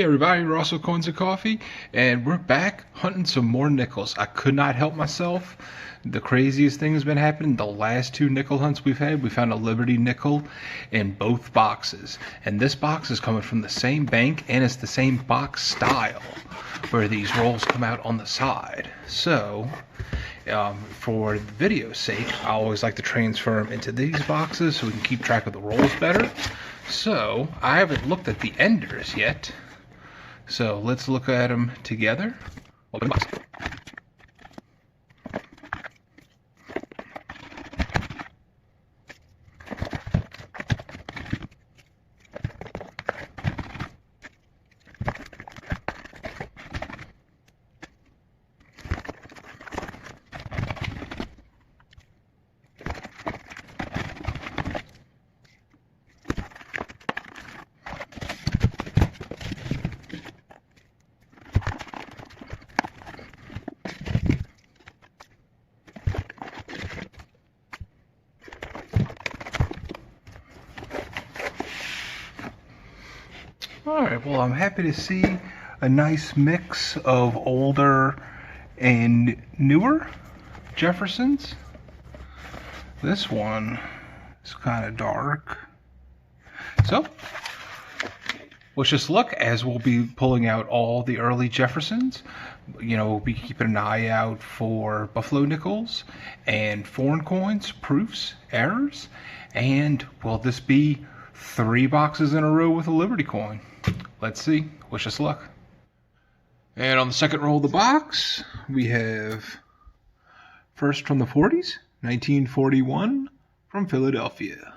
everybody, Russell Coinsncoffee, and we're back hunting some more nickels. I could not help myself. The craziest thing has been happening. The last two nickel hunts we've had, we found a Liberty nickel in both boxes. And this box is coming from the same bank, and it's the same box style, where these rolls come out on the side. So, for the video's sake, I always like to transfer them into these boxes so we can keep track of the rolls better. So, I haven't looked at the enders yet. So, let's look at them together. Open the box. Alright, well, I'm happy to see a nice mix of older and newer Jeffersons. This one is kind of dark. So, let's just look as we'll be pulling out all the early Jeffersons. You know, we'll be keeping an eye out for Buffalo nickels and foreign coins, proofs, errors. And will this be 3 boxes in a row with a Liberty coin? Let's see. Wish us luck. And on the second roll of the box, we have first from the 40s, 1941 from Philadelphia.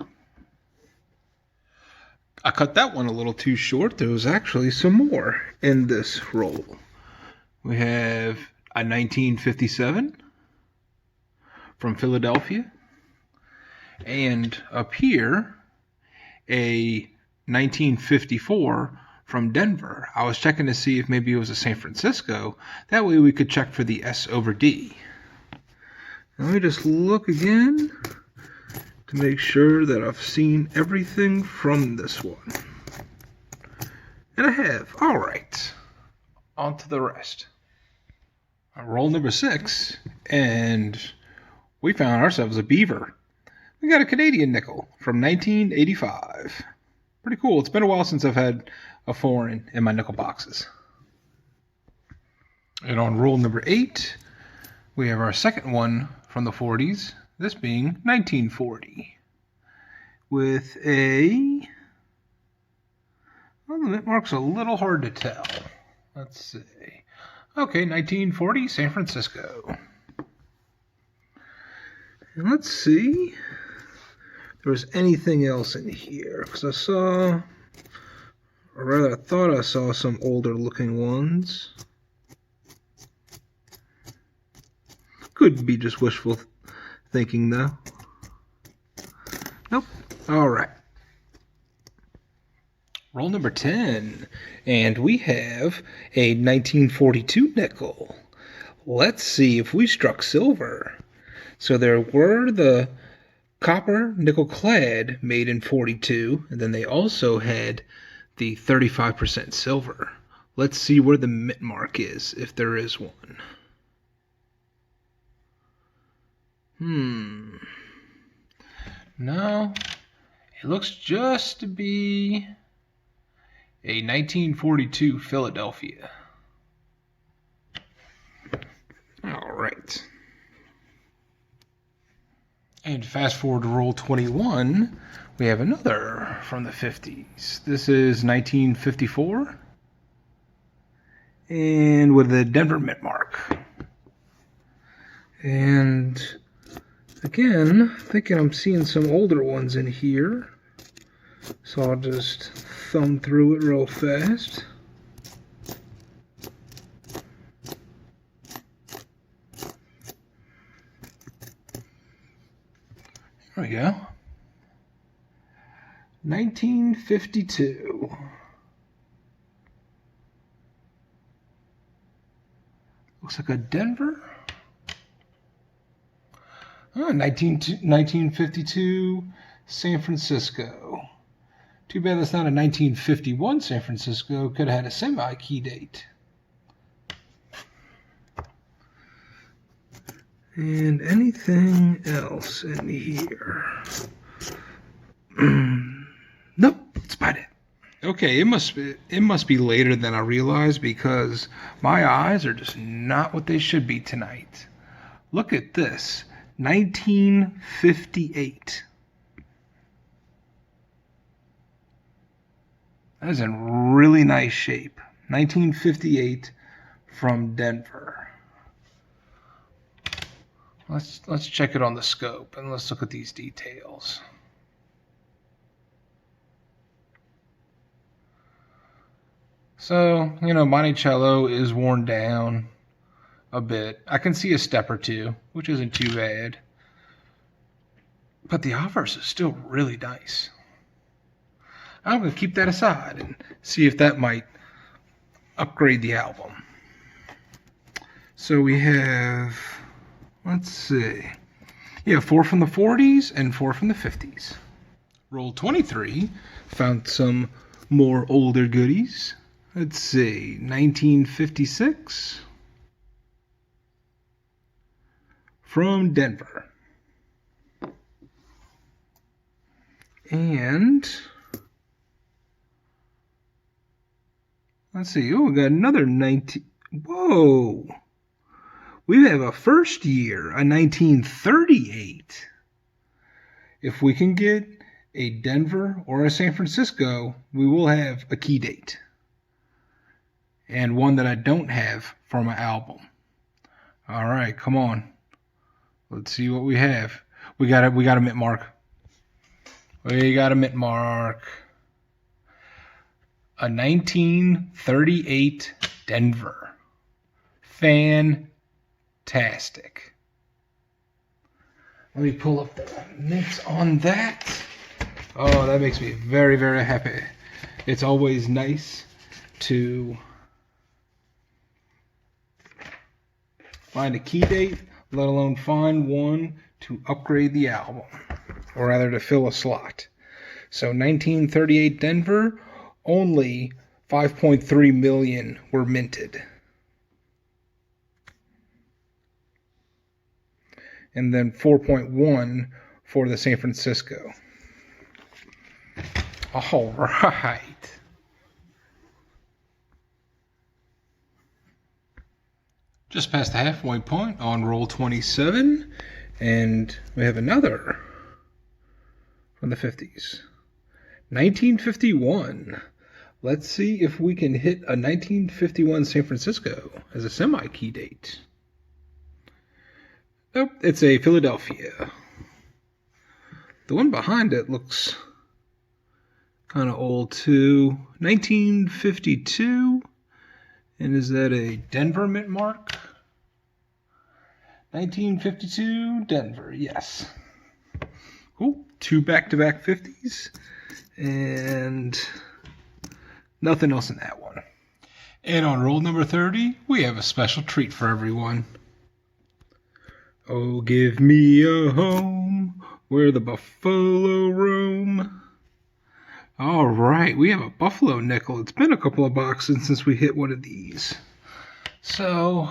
I cut that one a little too short. There was actually some more in this roll. We have a 1957 from Philadelphia. And up here, a 1954 from Denver. I was checking to see if maybe it was a San Francisco. That way we could check for the S over D. Let me just look again to make sure that I've seen everything from this one. And I have. All right. On to the rest. Roll number 6, and we found ourselves a beaver. We got a Canadian nickel from 1985. Pretty cool. It's been a while since I've had a foreign in my nickel boxes. And on roll number 8, we have our second one from the 40s, this being 1940. With a... well, the mint mark's a little hard to tell. Let's see. Okay, 1940, San Francisco. And let's see if there was anything else in here, because I saw, or rather I thought I saw some older looking ones. Could be just wishful thinking though. Nope. Alright. Roll number 10, and we have a 1942 nickel. Let's see if we struck silver. So there were the copper nickel clad made in 42, and then they also had the 35% silver. Let's see where the mint mark is, if there is one. No, it looks just to be a 1942 Philadelphia. All right. And fast forward to roll 21, we have another from the 50s. This is 1954, and with the Denver mint mark. And again, thinking I'm seeing some older ones in here, so I'll just thumb through it real fast. There we go. 1952. Looks like a Denver. 1952 San Francisco. Too bad that's not a 1951 San Francisco. Could have had a semi-key date. And anything else in here? Nope, that's about it. Okay, it must be later than I realized because my eyes are just not what they should be tonight. Look at this, 1958. That is in really nice shape. 1958 from Denver. Let's check it on the scope and let's look at these details. So, Monticello is worn down a bit. I can see a step or two, which isn't too bad. But the obverse is still really nice. I'm going to keep that aside and see if that might upgrade the album. So we have, let's see. Yeah, 4 from the 40s and 4 from the 50s. Roll 23, found some more older goodies. Let's see, 1956 from Denver. And let's see, we got another 19. Whoa! We have a first year, a 1938. If we can get a Denver or a San Francisco, we will have a key date. And one that I don't have for my album. All right, come on. Let's see what we have. We got a mint mark. We got a mint mark. A 1938 Denver. Fantastic. Let me pull up the mints on that. Oh, that makes me very, very happy. It's always nice to find a key date, let alone find one to upgrade the album, or rather to fill a slot. So 1938 Denver, only 5.3 million were minted. And then 4.1 for the San Francisco. All right. Just past the halfway point on roll 27, and we have another from the 50s. 1951. Let's see if we can hit a 1951 San Francisco as a semi-key date. Nope, it's a Philadelphia. The one behind it looks kind of old too. 1952. And is that a Denver mint mark? 1952 Denver, yes. Cool. 2 back-to-back 50s. And nothing else in that one. And on roll number 30, we have a special treat for everyone. Oh, give me a home where the buffalo roam. All right, we have a buffalo nickel. It's been a couple of boxes since we hit one of these. So,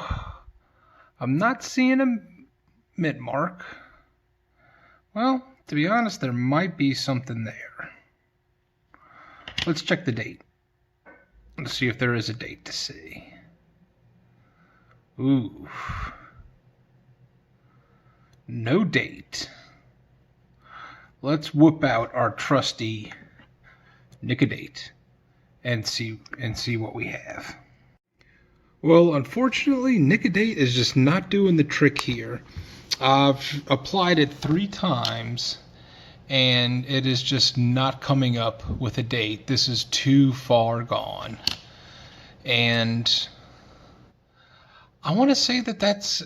I'm not seeing a mint mark. Well, to be honest, there might be something there. Let's check the date. Let's see if there is a date to see. Ooh. No date. Let's whip out our trusty Nicodate and see what we have. Well, unfortunately, Nicodate is just not doing the trick here. I've applied it 3 times and it is just not coming up with a date. This is too far gone. And I want to say that that's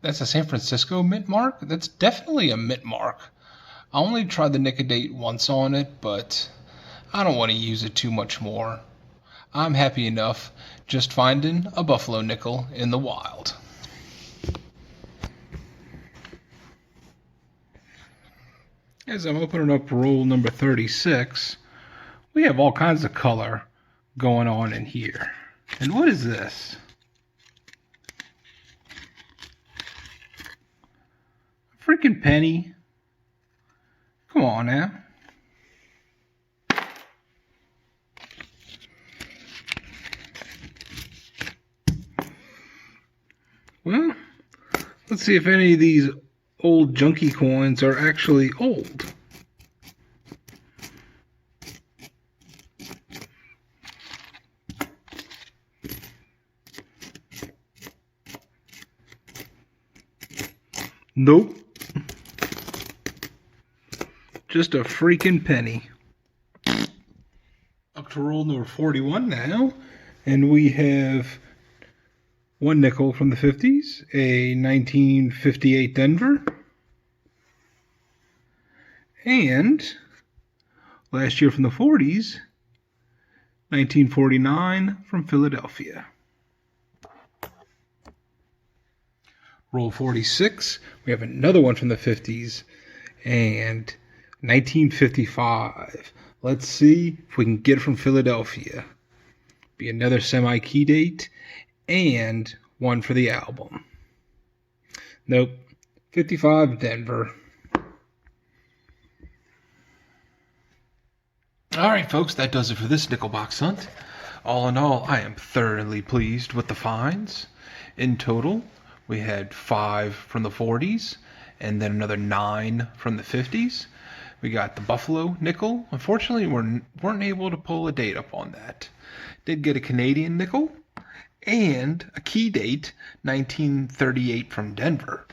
a San Francisco mint mark. That's definitely a mint mark. I only tried the Nicodate once on it, but I don't want to use it too much more. I'm happy enough just finding a buffalo nickel in the wild. As I'm opening up roll number 36, we have all kinds of color going on in here. And what is this? A freaking penny. Come on now. Well, let's see if any of these old junky coins are actually old. Nope. Just a freaking penny. Up to roll number 41 now. And we have one nickel from the 50s, a 1958 Denver, and last year from the 40s, 1949 from Philadelphia. Roll 46, we have another one from the 50s, and 1955. Let's see if we can get it from Philadelphia. Be another semi-key date. And one for the album. Nope. 55 Denver. Alright folks, that does it for this nickel box hunt. All in all, I am thoroughly pleased with the finds. In total, we had 5 from the 40s and then another 9 from the 50s. We got the Buffalo nickel. Unfortunately, we weren't able to pull a date up on that. Did get a Canadian nickel and a key date, 1938 from Denver,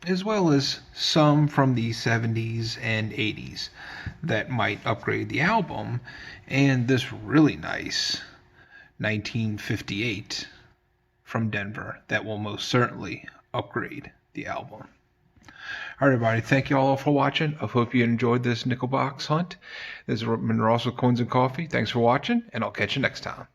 as well as some from the 70s and 80s that might upgrade the album, and this really nice 1958 from Denver that will most certainly upgrade the album. All right, everybody, thank you all for watching. I hope you enjoyed this nickel box hunt. This has been Ross with Coins and Coffee. Thanks for watching, and I'll catch you next time.